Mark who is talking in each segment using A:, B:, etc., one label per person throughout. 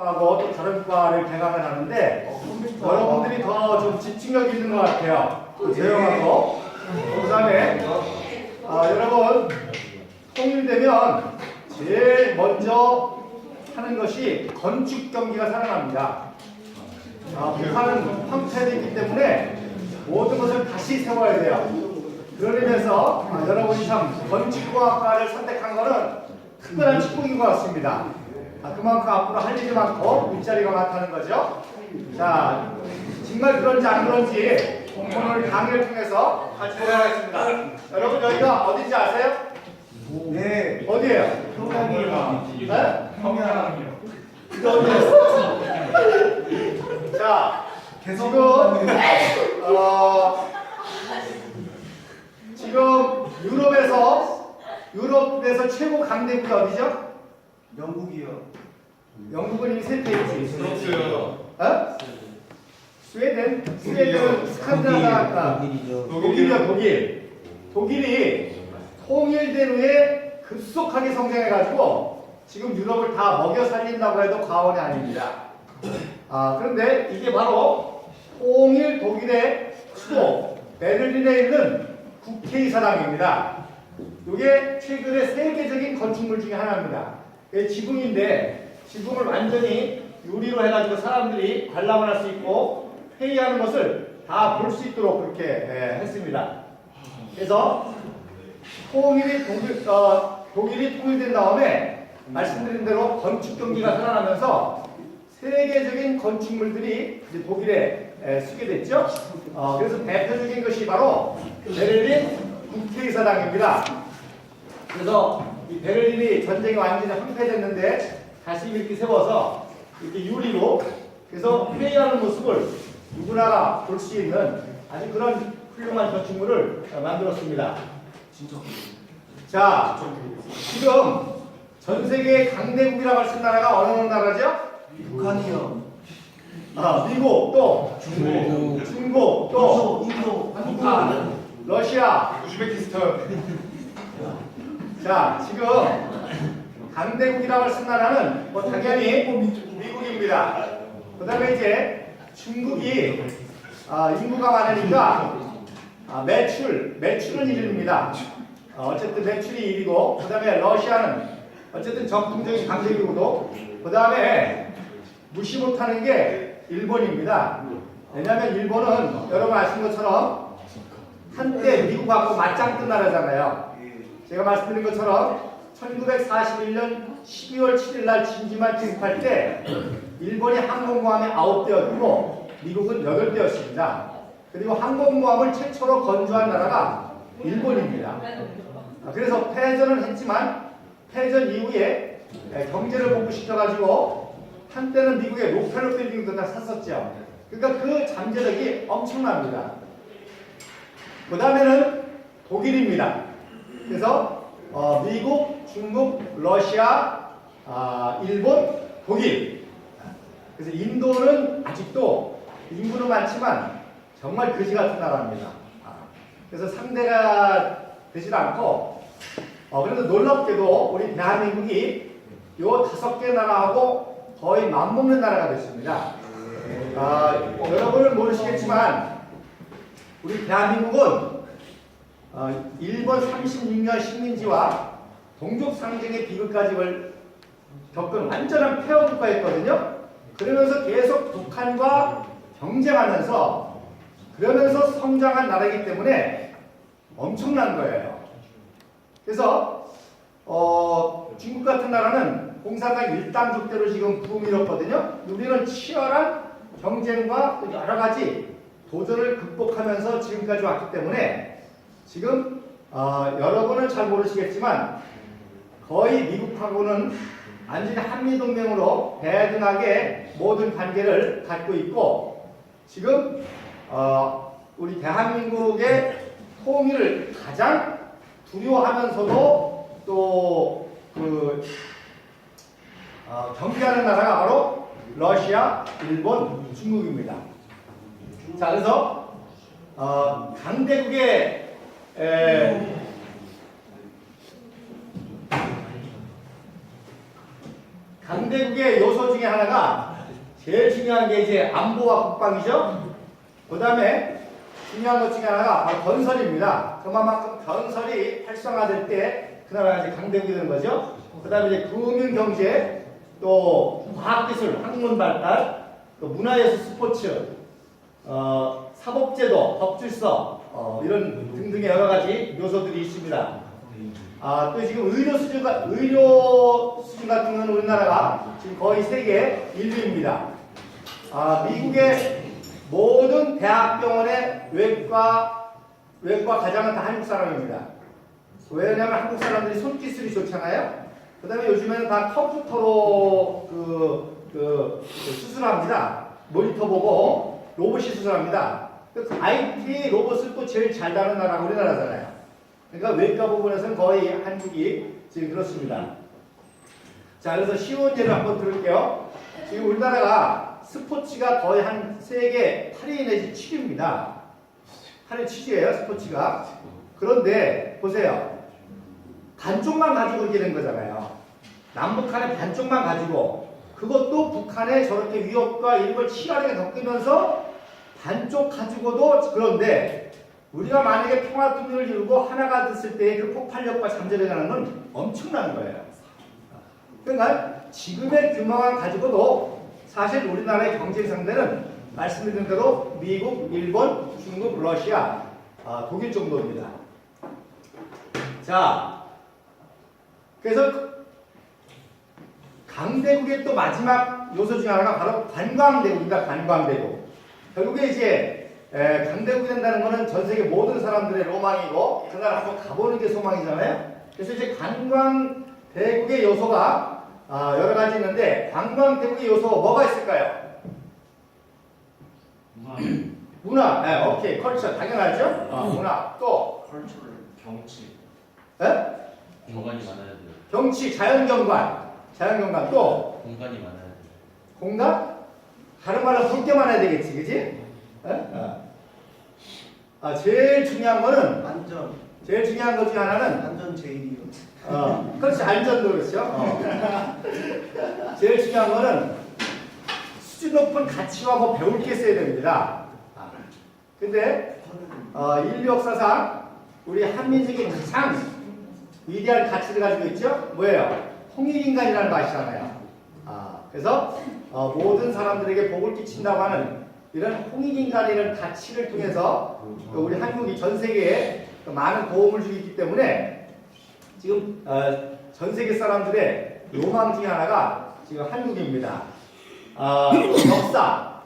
A: 하고 또 다른 과를 개강을 하는데 여러분들이 더 좀 집중력 있는 것 같아요. 조용하고. 그다음에 여러분 통일되면 제일 먼저 하는 것이 건축 경기가 살아납니다. 북한은 황폐되기 때문에 모든 것을 다시 세워야 돼요. 그런 의미에서 여러분이 참 건축과학과를 선택한 것은 특별한 축복인 것 같습니다. 그만큼 앞으로 할 일이 많고 일자리가 많다는 거죠. 자, 정말 그런지 안 그런지 오늘 강의를 통해서 같이 보도록하겠습니다. 여러분 여기가 어딘지 아세요?
B: 네.
A: 어디예요?
B: 평양이요.
A: 네?
B: 평양이요.
A: 이거 어디예요? 자, 지금 유럽에서 최고 강대국이 어디죠?
B: 영국이요.
A: 영국은 이미 셀페이지.
C: 그렇죠.
A: 어? 스웨덴? 스웨덴은 스칸디나비아. 독일이요, 독일. 독일이 통일된 후에 급속하게 성장해가지고 지금 유럽을 다 먹여 살린다고 해도 과언이 아닙니다. 그런데 이게 바로 통일 독일의 수도 베를린에 있는 국회의사당입니다. 이게 최근에 세계적인 건축물 중에 하나입니다. 이게 지붕인데 지붕을 완전히 유리로 해가지고 사람들이 관람을 할 수 있고 회의하는 것을 다 볼 수 있도록 그렇게 했습니다. 그래서 독일이 통일된 다음에 말씀드린 대로 건축 경기가 살아나면서 세계적인 건축물들이 이제 독일에 쓰게 됐죠. 그래서 대표적인 것이 바로 베를린 국회의사당입니다. 그래서 이 베를린이 전쟁이 완전히 황폐됐는데 다시 이렇게 세워서 이렇게 유리로 그래서 회의하는 모습을 누구나 볼 수 있는 아주 그런 훌륭한 건축물을 만들었습니다. 자, 지금 전 세계 강대국이라고 할 수 있는 나라가 어느 나라죠?
B: 북한이요.
A: 미국, 또 중국, 또
B: 인도,
A: 북한, 러시아,
C: 우즈베키스탄.
A: 자, 지금 강대국이라고 할 수 있는 나라는 뭐 당연히 미국입니다. 그 다음에 이제 중국이 인구가 많으니까 매출은 1위입니다. 어쨌든 매출이 1위고 그 다음에 러시아는 어쨌든 전통적인 강대국이고 그 다음에 무시 못하는 게 일본입니다. 왜냐하면 일본은 여러분 아시는 것처럼 한때 미국하고 맞짱 뜬 나라잖아요. 제가 말씀드린 것처럼 1941년 12월 7일 날 진주만 진입할 때 일본이 항공모함이 9대였고 미국은 8대였습니다. 그리고 항공모함을 최초로 건조한 나라가 일본입니다. 그래서 패전은 했지만 패전 이후에 경제를 복구시켜가지고 한때는 미국의 록펠러 빌딩도 다 샀었죠. 그러니까 그 잠재력이 엄청납니다. 그 다음에는 독일입니다. 그래서 미국, 중국, 러시아, 일본, 독일. 그래서 인도는 아직도 인구는 많지만 정말 거지 같은 나라입니다. 그래서 상대가 되질 않고 그래도 놀랍게도 우리 대한민국이 요 5개 나라하고 거의 맞먹는 나라가 됐습니다. 여러분은 모르시겠지만 우리 대한민국은 일본 36년 식민지와 동족 상징의 비극까지 겪은 완전한 폐허 국가였거든요. 그러면서 계속 북한과 경쟁하면서 그러면서 성장한 나라이기 때문에 엄청난 거예요. 그래서 중국 같은 나라는 공산당 일당족대로 지금 붐이 일었거든요. 우리는 치열한 경쟁과 여러 가지 도전을 극복하면서 지금까지 왔기 때문에 지금 여러분은 잘 모르시겠지만 거의 미국하고는 완전히 한미동맹으로 대등하게 모든 관계를 갖고 있고 지금 우리 대한민국의 통일을 가장 두려워하면서도 또 경계하는 나라가 바로 러시아, 일본, 중국입니다. 자, 그래서 강대국의 강대국의 요소 중에 하나가 제일 중요한 게 이제 안보와 국방이죠. 그 다음에 중요한 것 중에 하나가 바로 건설입니다. 그만큼 건설이 활성화될 때 그 나라가 이제 강대국이 되는 거죠. 그 다음에 이제 금융 경제, 또 과학기술, 학문 발달, 또 문화예술, 스포츠, 사법제도, 법질서 이런 등등의 여러 가지 요소들이 있습니다. 또 지금 의료 수준 같은 경우는 우리나라가 지금 거의 세계 1위입니다. 미국의 모든 대학병원의 외과 과장은 다 한국 사람입니다. 왜냐하면 한국 사람들이 손기술이 좋잖아요. 그 다음에 요즘에는 다 컴퓨터로 수술합니다. 모니터 보고 로봇이 수술합니다. 그 IT 로봇을 또 제일 잘 다루는 나라가 우리나라잖아요. 그러니까 외과 부분에서는 거의 한국이 지금 그렇습니다. 자, 그래서 쉬운 예를 한번 들을게요. 지금 우리나라가 스포츠가 거의 한 세계 8위 내지 7위입니다. 8위 7위예요, 스포츠가. 그런데 보세요. 반쪽만 가지고 이기는 거잖아요. 남북한의 반쪽만 가지고, 그것도 북한에 저렇게 위협과 이런 걸 치열하게 겪으면서 반쪽 가지고도. 그런데 우리가 만약에 평화통일을 이루고 하나가 됐을 때의 그 폭발력과 잠재력이라는 건 엄청난 거예요. 그러니까 지금의 규모만 가지고도 사실 우리나라의 경쟁 상대는 말씀드린 대로 미국, 일본, 중국, 러시아, 독일 정도입니다. 자, 그래서 강대국의 또 마지막 요소 중에 하나가 바로 관광대국입니다. 관광대국. 결국에 이제 강대국이 된다는 것은 전 세계 모든 사람들의 로망이고 그날 한번 가보는 게 소망이잖아요. 그래서 이제 관광대국의 요소가 여러 가지 있는데, 관광대국의 요소 뭐가 있을까요? 문화. 네, 오케이. 컬처 당연하죠. 문화. 또
B: 컬처럴 경치.
A: 네?
C: 경관이 많아야 돼요.
A: 경치, 자연경관. 자연경관. 또
C: 공간이 많아야 돼요.
A: 공간? 다른 말로 볼 게 많아야 되겠지, 그지? 네? 제일 중요한 거는,
B: 안전.
A: 제일 중요한 것 중에 하나는
B: 안전 제일이요.
A: 그렇지, 안전도 그렇죠. 제일 중요한 거는 수준 높은 가치와 뭐 배울 게 있어야 됩니다. 근데 인류 역사상 우리 한민족이 가장 위대한 가치를 가지고 있죠. 뭐예요? 홍익인간이라는 거 아시잖아요. 그래서 모든 사람들에게 복을 끼친다고 하는 이런 홍익인간이라는 가치를 통해서 우리 한국이 전 세계에 많은 도움을 주고 있기 때문에 지금 전 세계 사람들의 로망 중에 하나가 지금 한국입니다. 역사,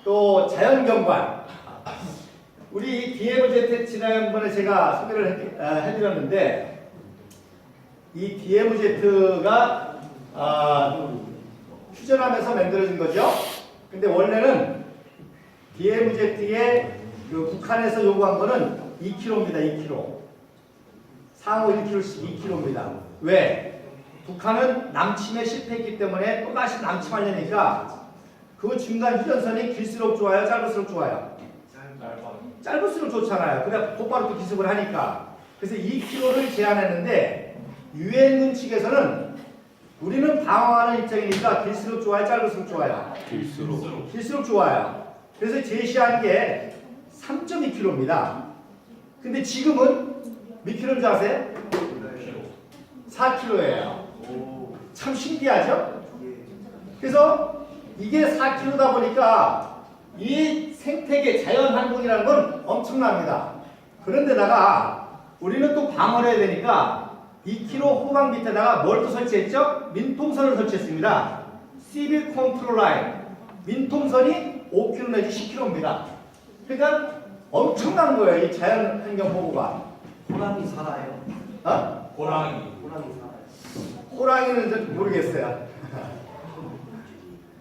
A: 또 자연경관. 우리 DMZ 지난번에 제가 소개를 해드렸는데, 이 DMZ가 퓨전하면서 만들어진 거죠. 근데 원래는 DMZ에 북한에서 요구한 거는 2kg입니다. 2kg. 상호 1kg씩 2kg입니다. 왜? 북한은 남침에 실패했기 때문에 또다시 남침하려니까 그 중간 휴전선이 길수록 좋아요? 짧을수록 좋아요? 짧을수록 좋잖아요. 그래 곧바로 또 기습을 하니까. 그래서 2kg를 제한했는데 유엔군 측에서는 우리는 방어하는 입장이니까 길수록 좋아요? 짧을수록 좋아요? 길수록 좋아요. 그래서 제시한 게 3.2kg입니다. 근데 지금은 몇 킬로인 줄 아세요? 4kg예요. 참 신기하죠? 그래서 이게 4kg다 보니까 이 생태계 자연환경이라는 건 엄청납니다. 그런데다가 우리는 또 방어를 해야 되니까 2kg 후방 밑에다가 뭘 또 설치했죠? 민통선을 설치했습니다. 시빌 컨트롤 라인. 민통선이 5kg 내지 10kg입니다. 그러니까 엄청난 거예요. 이 자연환경 보호가.
B: 호랑이 살아요.
C: 호랑이.
B: 호랑이 살아요.
A: 호랑이는 좀 모르겠어요.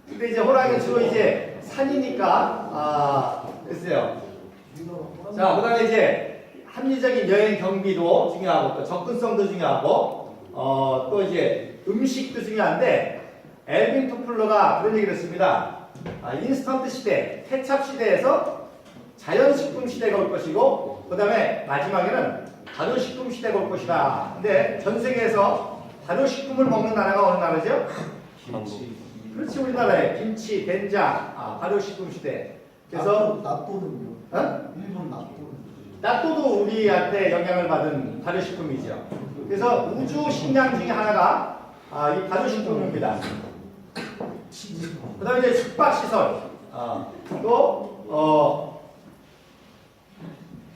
A: 근데 이제 호랑이는 주로 이제 산이니까 글쎄요. 자, 그다음에 이제 합리적인 여행 경비도 중요하고 또 접근성도 중요하고 또 이제 음식도 중요한데, 엘빈 토플러가 그런 얘기를 했습니다. 인스턴트 시대, 케찹 시대에서 자연식품 시대가 올 것이고, 그 다음에 마지막에는 발효식품 시대가 올 것이다. 근데 전 세계에서 발효식품을 먹는 나라가 어느 나라죠? 그렇지 우리나라에 김치, 된장, 발효식품 시대. 그래서
B: 낫또는요?
A: 어?
B: 일본 낫또는
A: 낫또도 우리한테 영향을 받은 발효식품이죠. 그래서 우주 식량 중에 하나가 이 발효식품입니다. 그다음에 이제 숙박시설, 또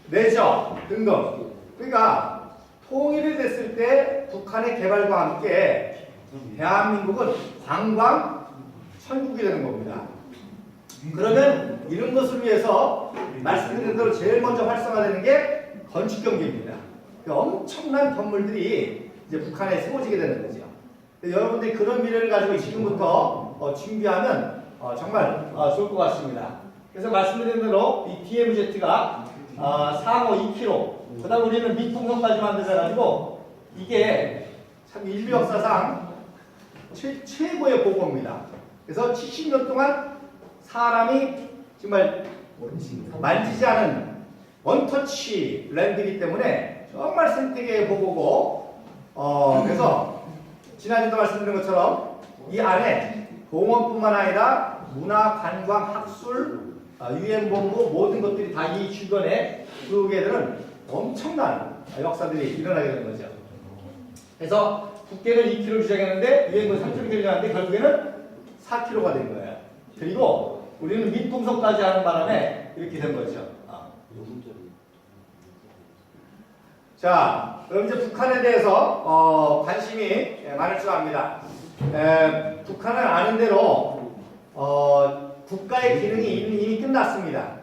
A: 레저 등등. 그러니까 통일이 됐을 때 북한의 개발과 함께 대한민국은 관광 천국이 되는 겁니다. 그러면 이런 것을 위해서 말씀드린 대로 제일 먼저 활성화되는 게 건축 경기입니다. 엄청난 건물들이 이제 북한에 세워지게 되는 거죠. 여러분들이 그런 미래를 가지고 지금부터 준비하면 정말 좋을 것 같습니다. 그래서 말씀드린 대로 이 DMZ가 상호 2km, 그 다음 우리는 밑풍선까지 만들어가지고 이게 참 인류 역사상 최고의 보고입니다. 그래서 70년 동안 사람이 정말 만지지 않은 원터치 랜드이기 때문에 정말 생태계의 보고고, 그래서 지난주도 말씀드린 것처럼 이 안에 공원뿐만 아니라 문화, 관광, 학술, 유엔본부 모든 것들이 다 이 주변에 들어오게 되는 엄청난 역사들이 일어나게 되는 거죠. 그래서 두께는 2km 주장했는데 유엔본 3km 주장했는데 결국에는 4km가 된 거예요. 그리고 우리는 밑동성까지 하는 바람에 이렇게 된 거죠. 자, 그럼 이제 북한에 대해서 관심이 많을 줄 압니다. 북한은 아는 대로 국가의 기능이 이미 끝났습니다.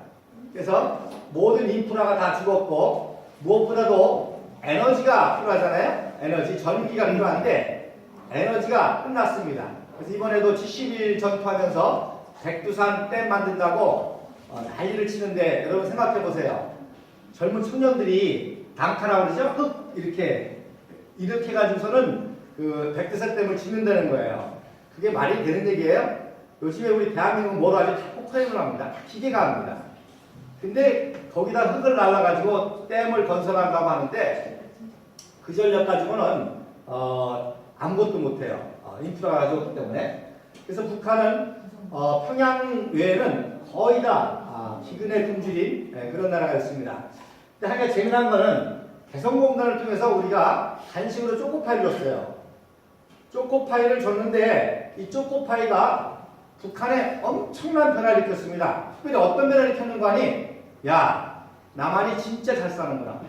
A: 그래서 모든 인프라가 다 죽었고 무엇보다도 에너지가 필요하잖아요. 에너지, 전기가 필요한데 에너지가 끝났습니다. 그래서 이번에도 70일 전투하면서 백두산 댐 만든다고 난리를 치는데 여러분 생각해 보세요. 젊은 청년들이 당카라고 그러죠? 흙 이렇게 가지고서는 그 백두산 댐을 짓는다는 거예요. 그게 말이 되는 얘기예요? 요즘에 우리 대한민국은 뭐로 하죠? 포크레인을 합니다. 기계가 합니다. 근데 거기다 흙을 날라가지고 댐을 건설한다고 하는데 그 전력 가지고는 아무것도 못해요. 인프라가 가지고 없기 때문에. 그래서 북한은 평양 외에는 거의 다 기근에 굶주린 그런 나라가 있습니다. 근데 하나 재미난 거는 개성공단을 통해서 우리가 간식으로 초코파이를 줬어요. 초코파이를 줬는데 이 초코파이가 북한에 엄청난 변화를 일으켰습니다. 특별히 어떤 변화를 일으켰는 거 아니? 야, 남한이 진짜 잘 사는구나.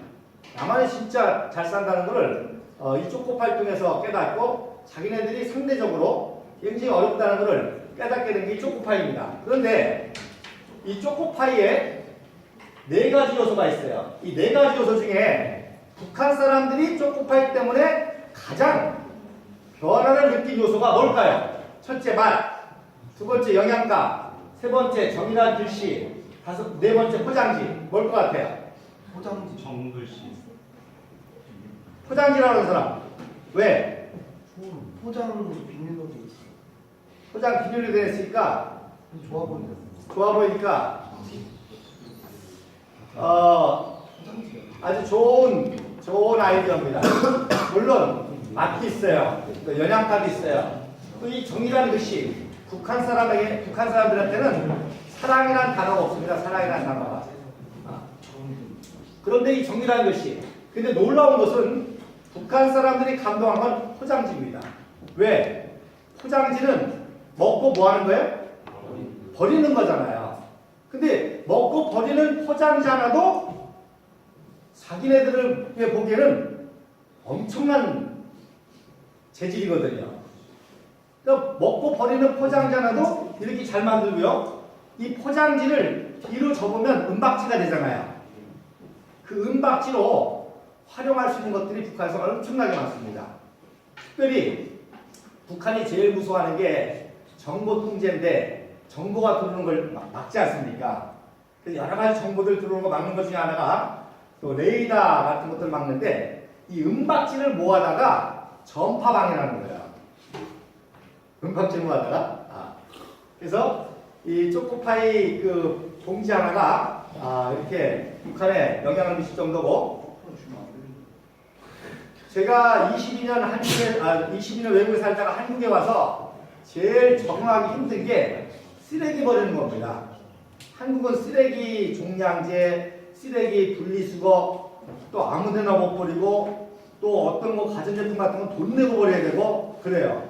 A: 남한이 진짜 잘 산다는 거를 이 초코파이를 통해서 깨닫고 자기네들이 상대적으로 굉장히 어렵다는 것을 깨닫게 된 게 초코파이입니다. 그런데 이 초코파이에 4가지 요소가 있어요. 이 4가지 요소 중에 북한 사람들이 초코파이 때문에 가장 변화를 느낀 요소가 뭘까요? 첫째 맛, 두 번째 영양가, 세 번째 정밀한 글씨, 네 번째 포장지. 뭘 것 같아요?
B: 포장지
C: 정글씨.
A: 포장지라는 사람. 왜?
B: 포장 비닐로 돼 있어.
A: 포장 비닐로 되어 있으니까
B: 좋아 보인다.
A: 좋아 보이니까
B: 포장지야.
A: 아주 좋은 아이디어입니다. 물론 맛도 있어요. 또 영양가도 있어요. 또 이 정이라는 것이 북한 사람들한테는 사랑이라는 단어가 없습니다. 사랑이라는 단어가. 그런데 이 정이라는 것이 근데 놀라운 것은 북한 사람들이 감동한 건 포장지입니다. 왜? 포장지는 먹고 뭐 하는 거예요? 버리는 거잖아요. 근데 먹고 버리는 포장지 하나도 자기네들을 보기에는 엄청난 재질이거든요. 그러니까 먹고 버리는 포장지 하나도 이렇게 잘 만들고요. 이 포장지를 뒤로 접으면 은박지가 되잖아요. 그 은박지로 활용할 수 있는 것들이 북한에서 엄청나게 많습니다. 특별히 북한이 제일 무서워하는 게 정보 통제인데 정보가 들어오는 걸 막지 않습니까? 그래서 여러 가지 정보들 들어오는 거 막는 것 중에 하나가 또 레이더 같은 것들을 막는데 이 은박지를 모아다가 전파방해라는 거예요. 은박지를 모아다가 그래서 이 초코파이 그 봉지 하나가 이렇게 북한에 영향을 미칠 정도고 제가 22년 외국에 살다가 한국에 와서 제일 적응하기 힘든 게 쓰레기 버리는 겁니다. 한국은 쓰레기 종량제, 쓰레기 분리수거 또 아무데나 못 버리고 또 어떤 거 가전제품 같은 건 돈 내고 버려야 되고 그래요.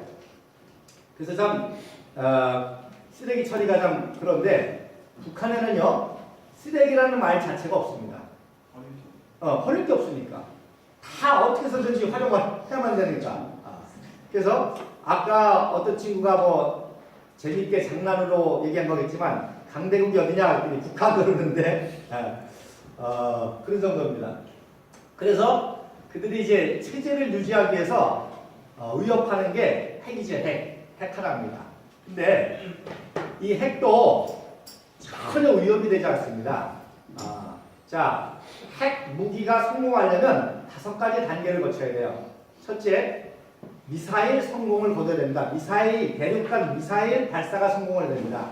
A: 그래서 참 쓰레기 처리가 좀 그런데 북한에는요 쓰레기라는 말 자체가 없습니다. 버릴 게 없으니까 다 어떻게 해서든지 활용을 해야만 되니까. 그래서 아까 어떤 친구가 뭐 재밌게 장난으로 얘기한 거겠지만 강대국이 어디냐 그랬더니 북한 그러는데 그런 정도입니다. 그래서 그들이 이제 체제를 유지하기 위해서 위협하는 게 핵이죠. 핵하랍니다. 근데 이 핵도 전혀 위협이 되지 않습니다. 자, 핵 무기가 성공하려면 5가지 단계를 거쳐야 돼요. 첫째, 미사일 성공을 거둬야 됩니다. 대륙간 미사일 발사가 성공을 해야 됩니다.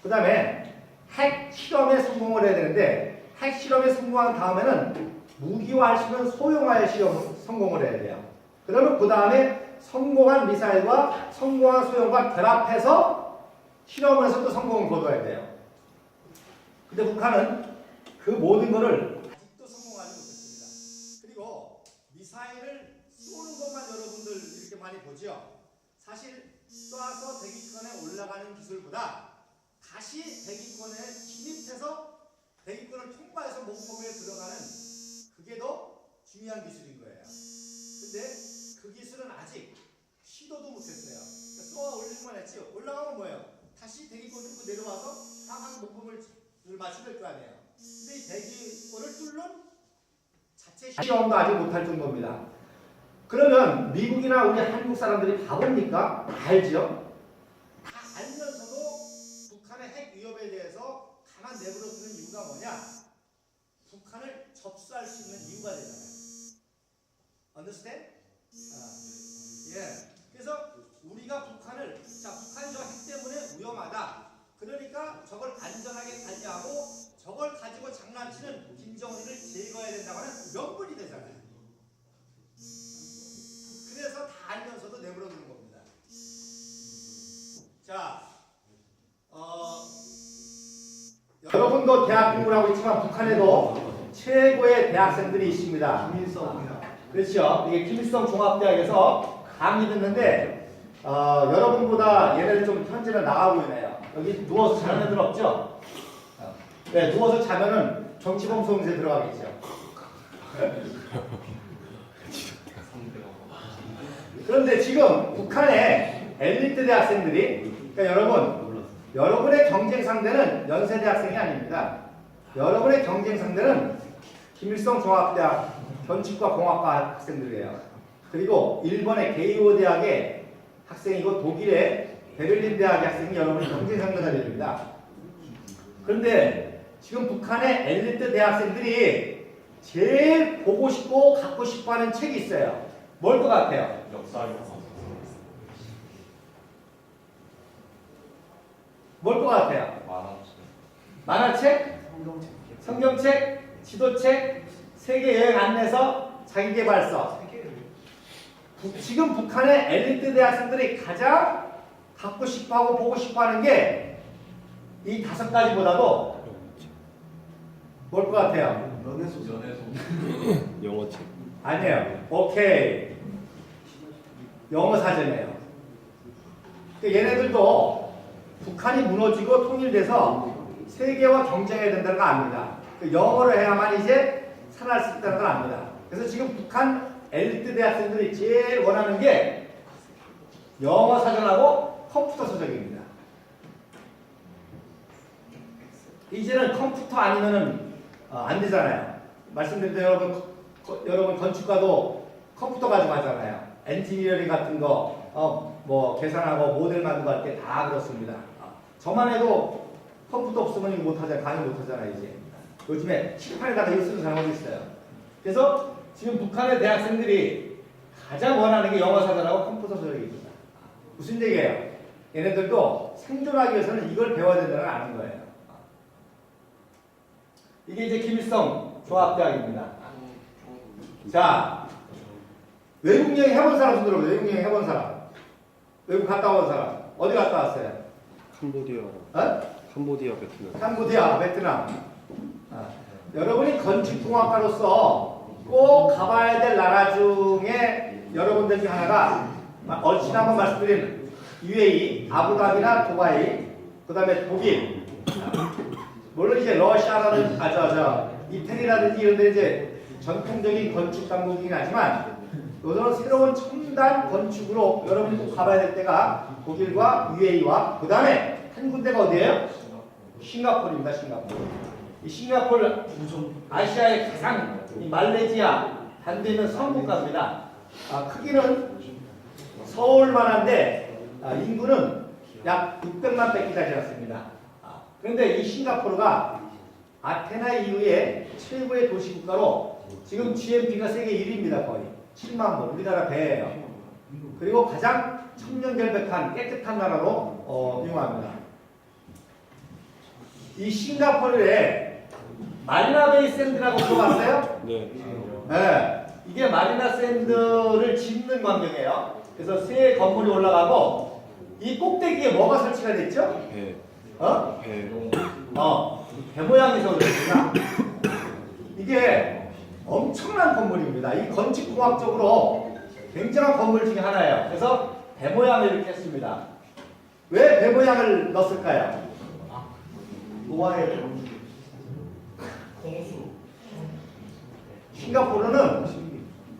A: 그 다음에 핵 실험에 성공을 해야 되는데 핵 실험에 성공한 다음에는 무기화할 수 있는 소형화의 실험 성공을 해야 돼요. 그러면 그 다음에 성공한 미사일과 성공한 소형과 결합해서 실험을 해서 또 성공을 거둬야 돼요. 근데 북한은 그 모든 것을 아직도 성공하지 못했습니다. 그리고 미사일을 쏘는 것만 여러분들 이렇게 많이 보죠. 사실 쏴서 대기권에 올라가는 기술보다 다시 대기권에 진입해서 대기권을 통과해서 목표에 들어가는 그게 더 중요한 기술인 거예요. 근데 그 기술은 아직 시도도 못했어요. 그러니까 쏘아 올리기만 했지 올라가면 뭐예요? 다시 대기권 뚫고 내려와서 상한 목표를 맞춰야 될 거 아니에요. 근데 이 대기권을 뚫는 자체 시험도 아직 못할 정도입니다. 그러면 미국이나 우리 한국 사람들이 바보입니까? 알죠? 다 알면서도 북한의 핵 위협에 대해서 가만 내버려두는 이유가 뭐냐? 북한을 접수할 수 있는 이유가 되잖아요. Understand? 예. 그래서 우리가 북한이 저 핵 때문에 위험하다. 그러니까 저걸 안전하게 관리하고 저걸 가지고 장난치는 김정은을 제거해야 된다고 하는 명분이 되잖아요. 그래서 다 알면서도 내버려두는 겁니다. 자, 여러분도 대학 공부를 하고 있지만 북한에도 최고의 대학생들이 있습니다. 그렇죠. 이게 김일성 종합대학에서 강의 듣는데 여러분보다 얘네들 좀 현재는 나가 보이네요. 여기 누워서 자는 애들 없죠? 네, 누워서 자면은 정치범송에 들어가겠죠. 그런데 지금 북한의 엘리트 대학생들이, 그러니까 여러분의 경쟁 상대는 연세대 학생이 아닙니다. 여러분의 경쟁 상대는 김일성 종합대학 건축과 공학과 학생들이에요. 그리고 일본의 게이오 대학의 학생이고 독일의 베를린 대학의 학생이 여러분의 경쟁 상대가 됩니다. 그런데 지금 북한의 엘리트 대학생들이 제일 보고 싶고 갖고 싶어하는 책이 있어요. 뭘 것 같아요? 뭘 것 같아요? 만화책? 성경책? 지도책? 세계 여행 안내서? 자기계발서? 지금 북한의 엘리트 대학생들이 가장 갖고 싶어하고 보고 싶어하는 게 이 5가지보다도 뭘 것 같아요?
D: 영어책.
A: 아니에요. 오케이. 영어 사전이에요. 얘네들도 북한이 무너지고 통일돼서 세계와 경쟁해야 된다는 걸 압니다. 영어를 해야만 이제 살아날 수 있다는 걸 압니다. 그래서 지금 북한 엘리트 대학생들이 제일 원하는 게 영어 사전하고 컴퓨터 서적입니다. 이제는 컴퓨터 아니면은 안 되잖아요. 말씀드린 대로 여러분 건축가도 컴퓨터 가지고 하잖아요. 엔지니어링 같은 거 뭐 계산하고 모델 만들고 할 때 다 그렇습니다. 저만 해도 컴퓨터 없으면 이거 못하잖아요. 강의 못하잖아요. 이제 요즘에 칠판에다가 이거 쓰는 사람도 있어요. 그래서 지금 북한의 대학생들이 가장 원하는 게 영어 사전하고 컴퓨터 서적입니다. 무슨 얘기예요? 얘네들도 생존하기 위해서는 이걸 배워야 된다는 걸 아는 거예요. 이게 이제 김일성 종합대학입니다. 자, 외국 여행 해본 사람 손 들어보세요. 외국 여행 해본 사람. 외국 갔다 온 사람. 어디 갔다 왔어요?
D: 캄보디아,
A: 어?
D: 캄보디아, 베트남.
A: 캄보디아, 베트남. 여러분이 건축공학과로서 꼭 가봐야 될 나라 중에 여러분들 중 하나가 지난번 말씀드린 UAE, 아부다비나 두바이, 그 다음에 독일, 물론 이제 러시아라든지 이태리라든지 이런 데 이제 전통적인 건축 강국이긴 하지만 요새는 새로운 첨단 건축으로 여러분이 꼭 가봐야 될 때가 독일과 UAE와 그 다음에 한 군데가 어디예요? 싱가포르입니다. 싱가포르. 이 싱가포르 아시아의 가장 이 말레이시아 반대 있는 섬국가입니다. 크기는 서울만한데 인구는 약 600만 뺏기 되지 않습니다. 그런데 이 싱가포르가 아테네 이후에 최고의 도시국가로 지금 GNP가 세계 1위입니다. 거의 7만 번, 우리나라 배예요. 그리고 가장 천년결백한 깨끗한 나라로 유명합니다. 이 싱가포르에 마리나베이 샌드라고 들어봤어요?
D: 네.
A: 네. 이게 마리나 샌드를 짓는 광경이에요. 그래서 새 건물이 올라가고 이 꼭대기에 뭐가 설치가 됐죠?
D: 배.
A: 어?
D: 배.
A: 배 모양에서 그렇구나. 이게 엄청난 건물입니다. 이 건축공학적으로 굉장한 건물 중에 하나예요. 그래서 배 모양을 이렇게 했습니다. 왜 배 모양을 넣었을까요?
B: 노아의
A: 싱가포르는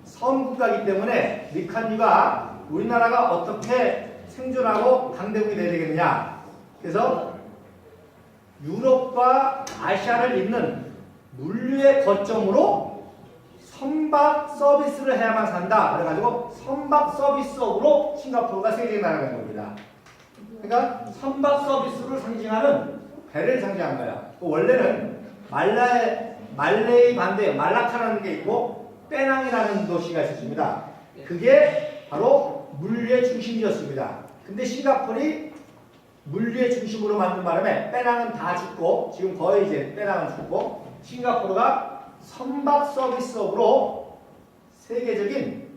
A: 섬국가이기 때문에 리칸유가 우리나라가 어떻게 생존하고 강대국이 돼야 되겠느냐. 그래서 유럽과 아시아를 잇는 물류의 거점으로 선박 서비스를 해야만 산다. 그래가지고 선박 서비스업으로 싱가포르가 세계적인 나라가 된 겁니다. 그러니까 선박 서비스를 상징하는 배를 상징한 거야. 원래는 말레이 반대에 말라카라는 게 있고 빼낭이라는 도시가 있었습니다. 그게 바로 물류의 중심이었습니다. 근데 싱가포르이 물류의 중심으로 만든 바람에 빼낭은 다 죽고 지금 거의 이제 빼낭은 죽고 싱가포르가 선박 서비스업으로 세계적인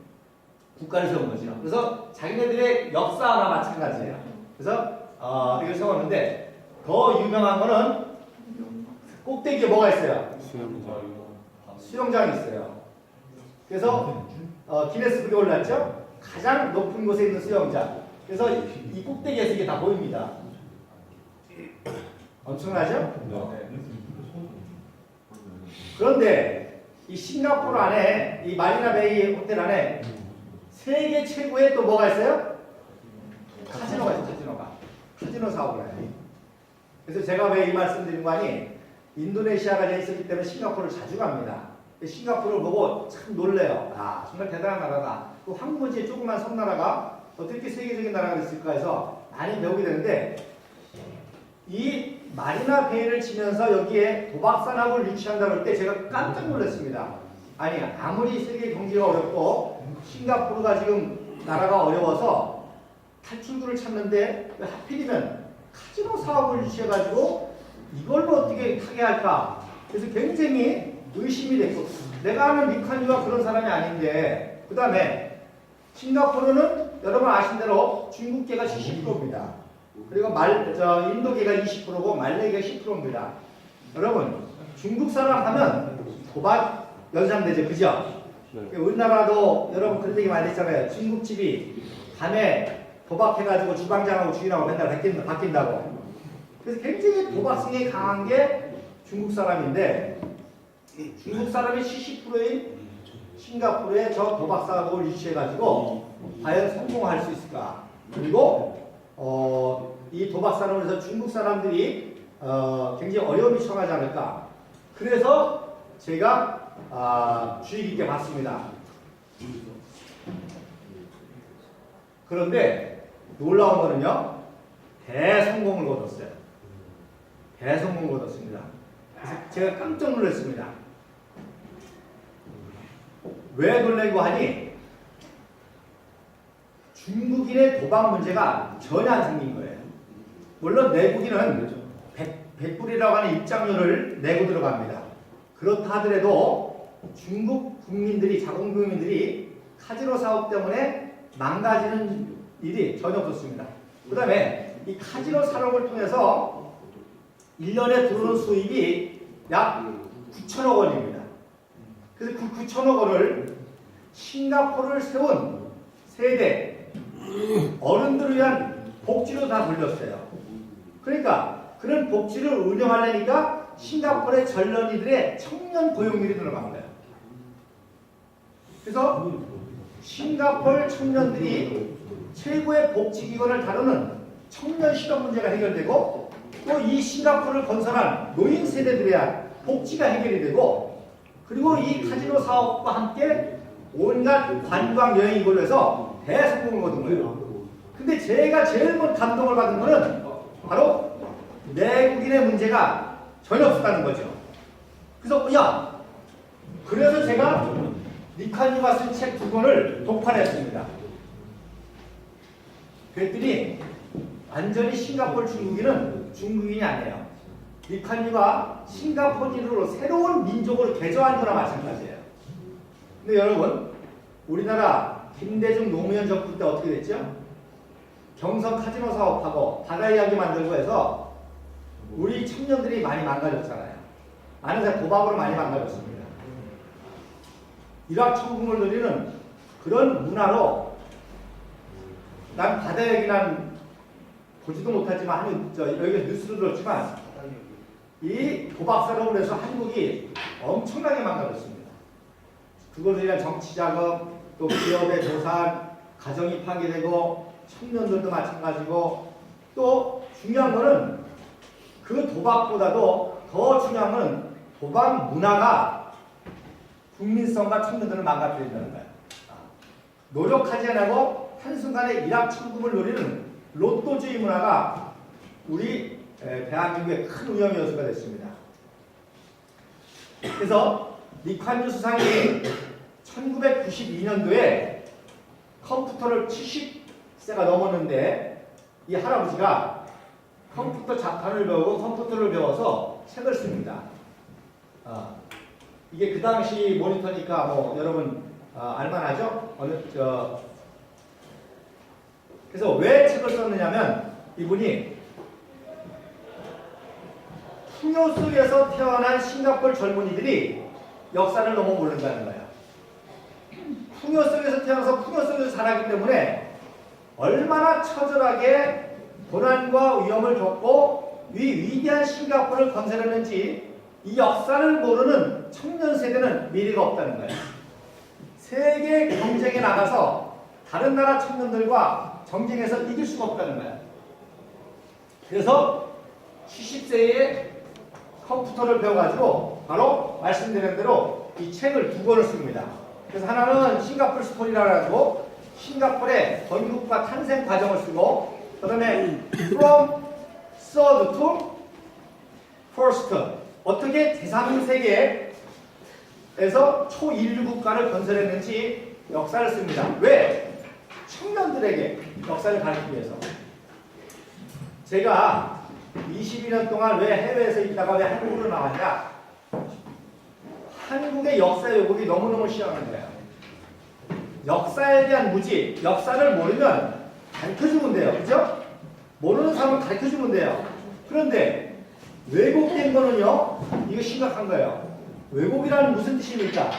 A: 국가를 세운 거죠. 그래서 자기네들의 역사와 마찬가지예요. 그래서 이걸 세웠는데 더 유명한 거는 꼭대기에 뭐가 있어요?
D: 수영장.
A: 수영장이 있어요. 그래서 기네스북에 올랐죠? 가장 높은 곳에 있는 수영장. 그래서 이 꼭대기에서 이게 다 보입니다. 엄청나죠? 그런데 이 싱가포르 안에 이 마리나베이 호텔 안에 세계 최고의 또 뭐가 있어요? 카지노가 있어요. 카지노 사업을 해요. 그래서 제가 왜 이 말씀 드린 거 아니? 인도네시아가 돼 있었기 때문에 싱가포르를 자주 갑니다. 싱가포르를 보고 참 놀래요. 아, 정말 대단한 나라다. 그 황무지의 조그만 섬나라가 어떻게 세계적인 나라가 됐을까 해서 많이 배우게 되는데 이 마리나 베이를 치면서 여기에 도박산업을 유치한다고 할 때 제가 깜짝 놀랐습니다. 아니, 아무리 세계 경제가 어렵고 싱가포르가 지금 나라가 어려워서 탈출구를 찾는데 왜 하필이면 카지노 사업을 유치해가지고 이걸로 어떻게 하게 할까? 그래서 굉장히 의심이 됐고 내가 아는 리칸유가 그런 사람이 아닌데 그 다음에 싱가포르는 여러분 아신 대로 중국계가 70%입니다. 그리고 인도계가 20%고 말레이가 10%입니다. 여러분 중국 사람 하면 도박 연상되죠, 그죠?
D: 네.
A: 우리나라도 여러분 그런 얘기 많이 했잖아요. 중국집이 밤에 도박해가지고 주방장하고 주인하고 맨날 바뀐다고. 그래서 굉장히 도박성이 강한 게 중국 사람인데 중국 사람이 70%인 싱가포르에 저 도박 사업을 유치해가지고 과연 성공할 수 있을까? 그리고 이 도박 산업에서 중국 사람들이 굉장히 어려움이 처하지 않을까? 그래서 제가 주의 깊게 봤습니다. 그런데 놀라운 거는요, 대성공을 거뒀어요. 대성공을 거뒀습니다. 그래서 제가 깜짝 놀랐습니다. 왜 놀란 거 하니? 중국인의 도박 문제가 전혀 안 생긴 거예요. 물론 내국인은 100불이라고 하는 입장료를 내고 들어갑니다. 그렇다 하더라도 중국 국민들이, 자국 국민들이 카지노 사업 때문에 망가지는 일이 전혀 없었습니다. 그 다음에 이 카지노 산업을 통해서 1년에 들어오는 수입이 약 9천억 원입니다. 그래서 그 9천억 원을 싱가포르를 세운 세대 어른들을 위한 복지로 다 돌렸어요. 그러니까 그런 복지를 운영하려니까 싱가포르의 전년이들의 청년 고용률이 들어간 거예요. 그래서 싱가포르 청년들이 최고의 복지기관을 다루는 청년 실업 문제가 해결되고 또 이 싱가포르를 건설한 노인 세대들에 대한 복지가 해결이 되고 그리고 이 카지노 사업과 함께 온갖 관광 여행 이걸로 해서 대성공을 거둔 거예요. 근데 제가 제일 감동을 받은 거는 바로 내국인의 문제가 전혀 없었다는 거죠. 그래서 그래서 제가 리칸유가 쓴 책 2권을 독판했습니다. 그랬더니 완전히 싱가포르 중국인이 아니에요. 리칸유가 싱가포르인으로 새로운 민족을 개조한 거나 마찬가지예요. 근데 여러분, 우리나라 김대중 노무현 정부 때 어떻게 됐죠? 경성 카지노 사업하고 바다 이야기 만들고 해서 우리 청년들이 많이 망가졌잖아요. 많은 사람 도박으로 많이 망가졌습니다. 일확천금을 누리는 그런 문화로 난 바다 얘기는 보지도 못하지만 여기 뉴스로 들었지만 이 도박 산업으로 해서 한국이 엄청나게 망가졌습니다. 그걸로 인한 정치 자금, 또 기업의 도산, 가정이 파괴되고 청년들도 마찬가지고 또 중요한 거는 그 도박보다도 더 중요한 건 도박 문화가 국민성과 청년들을 망가뜨린다는 거예요. 노력하지 않고 한순간에 일확천금을 노리는 로또주의 문화가 우리 대한민국의 큰 위험 요소가 됐습니다. 그래서 리칸유 수상이 1992년도에 컴퓨터를 70세가 넘었는데 이 할아버지가 컴퓨터 자판을 배우고 컴퓨터를 배워서 책을 씁니다. 이게 그 당시 모니터니까 뭐 여러분 알만하죠? 그래서 왜 책을 썼느냐면 이분이 풍요 속에서 태어난 싱가포르 젊은이들이 역사를 너무 모른다는 거예요. 풍요 속에서 태어나서 풍요 속에서 자라기 때문에 얼마나 처절하게 고난과 위험을 겪고 이 위대한 싱가포르를 건설했는지 이 역사를 모르는 청년 세대는 미래가 없다는 거예요. 세계 경쟁에 나가서 다른 나라 청년들과 경쟁해서 이길 수가 없다는 거예요. 그래서 70세에 컴퓨터를 배워가지고 바로 말씀드린 대로 이 책을 2권을 씁니다. 그래서 하나는 싱가포르 스토리라고 하고 싱가포르의 건국과 탄생 과정을 쓰고 그 다음에 From Third to First 어떻게 제3세계에서 초인류 국가를 건설했는지 역사를 씁니다. 왜? 청년들에게 역사를 가르치기 위해서. 제가 22년 동안 왜 해외에서 있다가 왜 한국으로 나왔냐? 한국의 역사 왜곡이 너무너무 심한 거예요. 역사에 대한 무지, 역사를 모르면 가르쳐주면 돼요. 그죠? 모르는 사람은 가르쳐주면 돼요. 그런데 왜곡된 거는요, 이거 심각한 거예요. 왜곡이라는 무슨 뜻입니까?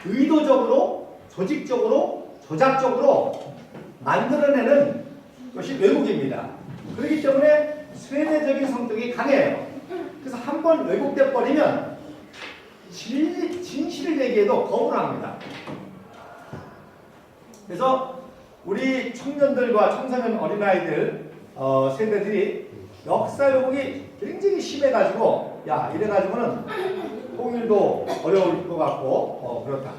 A: 의도적으로, 조직적으로, 조작적으로 만들어내는 것이 왜곡입니다. 그렇기 때문에 세뇌적인 성격이 강해요. 그래서 한번 왜곡돼 버리면 진실을 얘기해도 거부를 합니다. 그래서 우리 청년들과 청소년 어린아이들 세대들이 역사 왜곡이 굉장히 심해가지고 이래가지고는 통일도 어려울 것 같고 그렇다.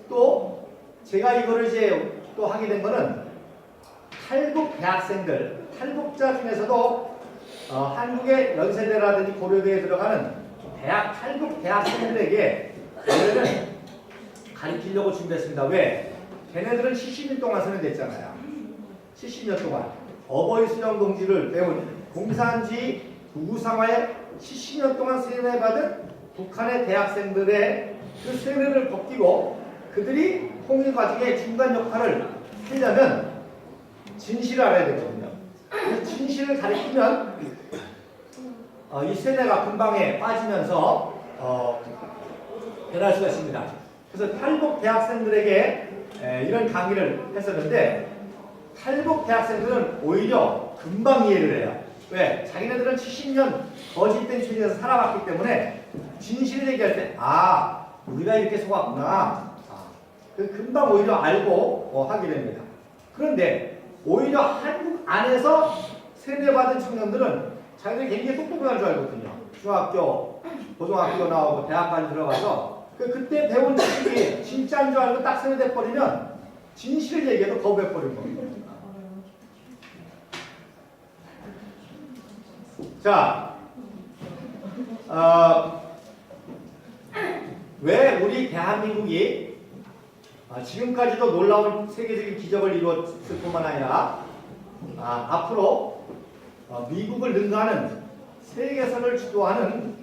A: 또 제가 이거를 이제 또 하게 된 거는 탈북 대학생들, 탈북자 중에서도 한국의 연세대라든지 고려대에 들어가는 탈북 대학생들에게 노래를 가르치려고 준비했습니다. 왜? 걔네들은 70년 동안 선언됐잖아요. 70년 동안 어버이 수령 동지를 배운 공산주의 구구상화에 70년 동안 세뇌받은 북한의 대학생들의 그 세뇌를 벗기고 그들이 통일 과정의 중간 역할을 하려면 진실을 알아야 되거든요. 이 진실을 가리키면 이 세뇌가 근방에 빠지면서 변할 수가 있습니다. 그래서 탈북 대학생들에게 이런 강의를 했었는데 탈북 대학생들은 오히려 금방 이해를 해요. 왜? 자기네들은 70년 거짓된 체제에서 살아왔기 때문에 진실을 얘기할 때 우리가 이렇게 속았구나. 금방 오히려 알고 하게 됩니다. 그런데 오히려 한국 안에서 세뇌받은 청년들은 자기들이 굉장히 똑똑한 줄 알거든요. 중학교, 고등학교 나오고 대학까지 들어가서 그때 배운 지식이 진짜인 줄 알고 딱 세뇌돼 버리면 진실을 얘기해도 거부해 버리는 겁니다. 자, 왜 우리 대한민국이 지금까지도 놀라운 세계적인 기적을 이루었을 뿐만 아니라 앞으로 미국을 능가하는 세계선을 주도하는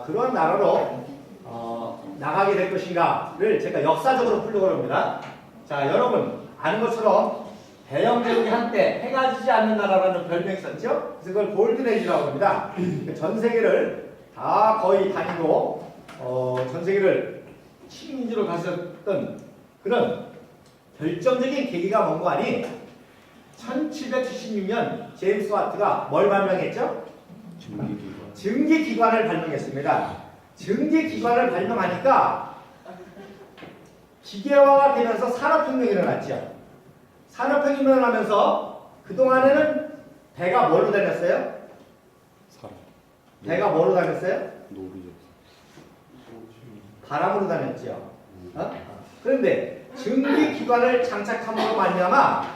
A: 그런 나라로 나가게 될 것인가를 제가 역사적으로 풀려고 합니다. 자, 여러분 아는 것처럼 대영 제국이 한때 해가 지지 않는 나라라는 별명이 있었죠? 그래서 그걸 골든에이지라고 합니다. 전 세계를 다 거의 다니고 전 세계를 식민지로 가셨던 그런 결정적인 계기가 뭔고 하니 1776년 제임스 와트가 뭘 발명했죠?
D: 증기기관.
A: 증기기관을 발명했습니다. 증기기관을 발명하니까 기계화가 되면서 산업혁명이 일어났죠. 산업혁명이 일어나면서 그동안에는 배가 뭘로 다녔어요?
D: 사람.
A: 배가 뭐로 다녔어요?
D: 노비죠.
A: 바람으로 다녔죠. 그런데 증기기관을 장착함으로 말미암아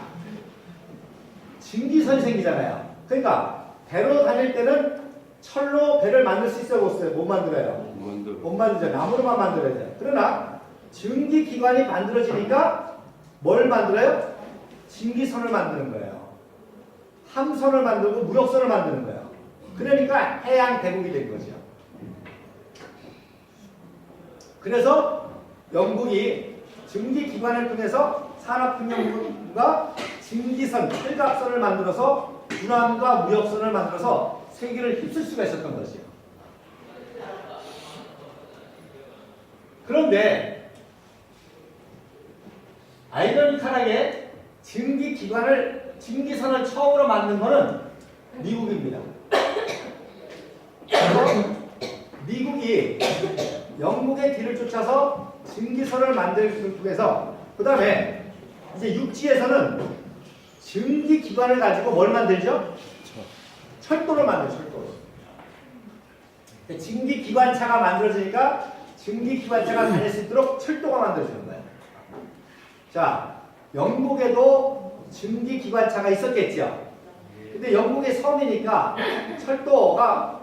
A: 증기선이 생기잖아요. 그러니까 배로 다닐 때는 철로 배를 만들 수 있어요? 못 만들어요? 못 만들죠. 나무로만 만들어야 돼요. 그러나 증기기관이 만들어지니까 뭘 만들어요? 증기선을 만드는 거예요. 함선을 만들고 무역선을 만드는 거예요. 그러니까 해양 대국이 된 거죠. 그래서 영국이 증기기관을 통해서 산업혁명과 증기선, 철갑선을 만들어서 군함과 무역선을 만들어서 세계를 휩쓸 수가 있었던 것이에요. 그런데 아이러니컬하게 증기선을 처음으로 만든 것은 미국입니다. 그래서 미국이 영국의 뒤를 쫓아서 증기선을 만들기 통해서 그 다음에 이제 육지에서는 증기기관을 가지고 뭘 만들죠? 철도를 만들죠. 철도를. 증기기관차가 만들어지니까 증기기관차가 다닐 수 있도록 철도가 만들어지는 거예요. 자, 영국에도 증기기관차가 있었겠죠. 근데 영국의 섬이니까 철도가